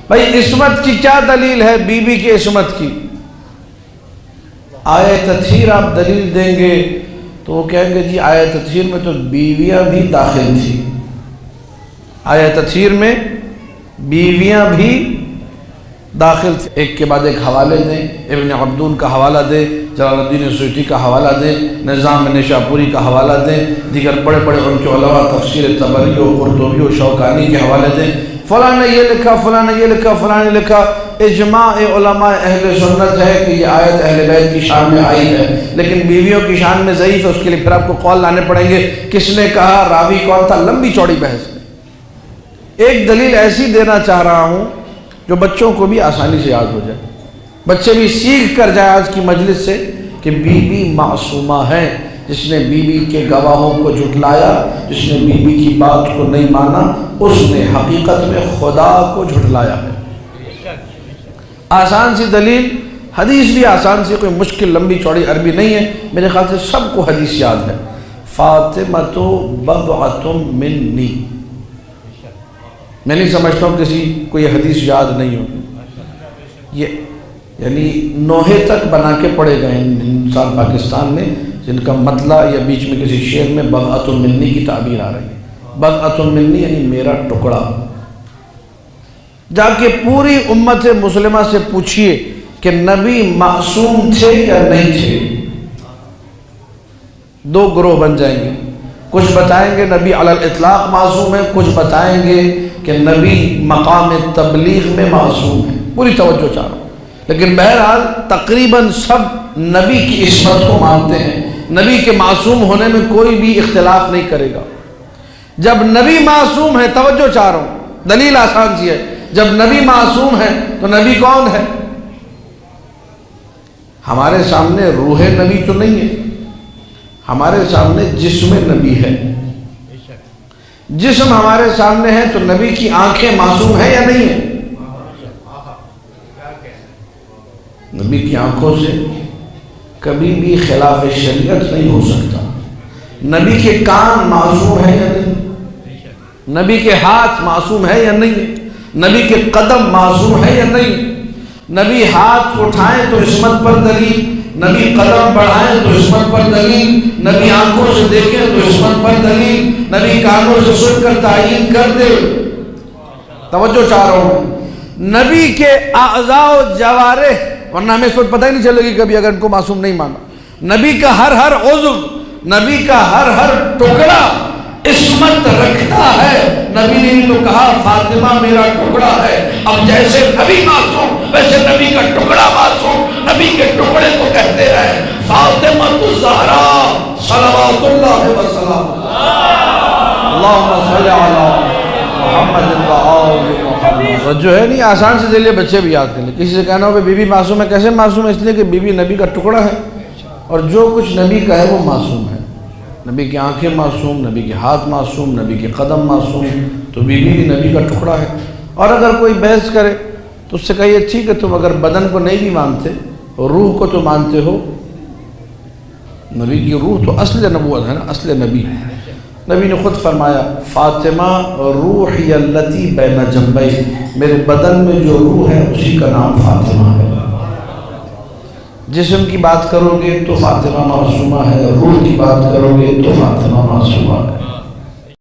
بھائی عصمت کی کیا دلیل ہے بی بی کی عصمت کی؟ آیہ تطہیر آپ دلیل دیں گے تو وہ کہیں گے جی آیہ تطہیر میں تو بیویاں بھی داخل تھی، آیہ تطہیر میں بیویاں بھی داخل تھی۔ ایک کے بعد ایک حوالے دیں، ابن عبدون کا حوالہ دیں، جلال الدین سیوطی کا حوالہ دیں، نظام نشاپوری کا حوالہ دیں، دیگر بڑے بڑے ان کے علماء تفسیر طبری و قرطبی و شوکانی کے حوالے دیں، فلاں نے یہ لکھا، فلاں نے یہ لکھا، فلاں نے لکھا۔ اجماع علماء اہل سنت ہے کہ یہ آیت اہل بیت کی شان میں آئی ہے، لیکن بیویوں کی شان میں ضعیف ہے، اس کے لیے پھر آپ کو قول لانے پڑیں گے، کس نے کہا، راوی کون تھا، لمبی چوڑی بحث ہے۔ ایک دلیل ایسی دینا چاہ رہا ہوں جو بچوں کو بھی آسانی سے یاد ہو جائے، بچے بھی سیکھ کر جائے آج کی مجلس سے کہ بی بی معصومہ ہے۔ جس نے بی بی کے گواہوں کو جھٹلایا، جس نے بی بی کی بات کو نہیں مانا، اس نے حقیقت میں خدا کو جھٹلایا ہے۔ آسان سی دلیل، حدیث بھی آسان سی، کوئی مشکل لمبی چوڑی عربی نہیں ہے، میرے خیال سے سب کو حدیث یاد ہے۔ فاطمۃ بضعۃ منی، میں نہیں سمجھتا ہوں کسی کو یہ حدیث یاد نہیں ہوگی، یہ یعنی نوحے تک بنا کے پڑھے گئے انسان پاکستان میں، جن کا مطلب یا بیچ میں کسی شعر میں بضعۃ منی کی تعبیر آ رہی ہے۔ بضعۃ منی یعنی میرا ٹکڑا۔ جا کے پوری امت مسلمہ سے پوچھئے کہ نبی معصوم تھے یا نہیں تھے، دو گروہ بن جائیں گے، کچھ بتائیں گے نبی علی الاطلاق معصوم ہے، کچھ بتائیں گے کہ نبی مقام تبلیغ میں معصوم ہے۔ پوری توجہ چاہ رہا ہوں، لیکن بہرحال تقریباً سب نبی کی عصمت کو مانتے ہیں، نبی کے معصوم ہونے میں کوئی بھی اختلاف نہیں کرے گا۔ جب نبی معصوم ہے، توجہ چاہ رہا ہوں، دلیل آسان سی ہے، جب نبی معصوم ہے تو نبی کون ہے؟ ہمارے سامنے روح نبی تو نہیں ہے، ہمارے سامنے جسم نبی ہے۔ جسم ہمارے سامنے ہے تو نبی کی آنکھیں معصوم ہے یا نہیں ہے؟ نبی کی آنکھوں سے کبھی بھی خلاف شریعت نہیں ہو سکتا۔ نبی کے کان معصوم ہے یا نہیں؟ نبی کے ہاتھ معصوم ہے یا نہیں ہے؟ نبی کے قدم معصوم ہے یا نہیں؟ نبی ہاتھ اٹھائیں تو عصمت پر دلیل، نبی قدم بڑھائیں تو عصمت پر دلیل، نبی آنکھوں سے دیکھیں تو عصمت پر دلیل، نبی کانوں سے سن کر تعین کر دے۔ توجہ چاہ رہا ہوں، نبی کے اعضاء و جوارح، ورنہ ہمیں اس وقت پتہ ہی نہیں چلے گی کبھی اگر ان کو معصوم نہیں مانا۔ نبی کا ہر عضو، نبی کا ہر ٹکڑا عصمت رکھتا ہے۔ نبی نے تو کہا فاطمہ میرا ٹکڑا ہے۔ اب جیسے نبی معصوم ویسے نبی کا ٹکڑا معصوم، نبی کے ٹکڑے کو کہتے ہیں فاطمہ الزہراء صلوات اللہ وسلام اللہم صلی علی محمد و آل محمد۔ جو ہے نہیں آسان سے دلیل بچے بھی یاد کر لیں۔ کسی سے کہنا ہو کہ بی بی معصوم ہے، کیسے معصوم ہے؟ اس لیے کہ بی بی نبی کا ٹکڑا ہے، اور جو کچھ نبی کا ہے وہ معصوم ہے۔ نبی کی آنکھیں معصوم، نبی کے ہاتھ معصوم، نبی کے قدم معصوم، تو بی بی بھی نبی کا ٹکڑا ہے۔ اور اگر کوئی بحث کرے تو اس سے کہیے ٹھیک ہے تم اگر بدن کو نہیں بھی مانتے، روح کو تو مانتے ہو۔ نبی کی روح تو اصل نبوت ہے نا، اصل نبی۔ نبی نے خود فرمایا فاطمہ روحی اللتی بین جنبی، میرے بدن میں جو روح ہے اسی کا نام فاطمہ ہے۔ جسم کی بات کرو گے تو فاطمہ معصومہ ہے، روح کی بات کرو گے تو فاطمہ معصومہ ہے۔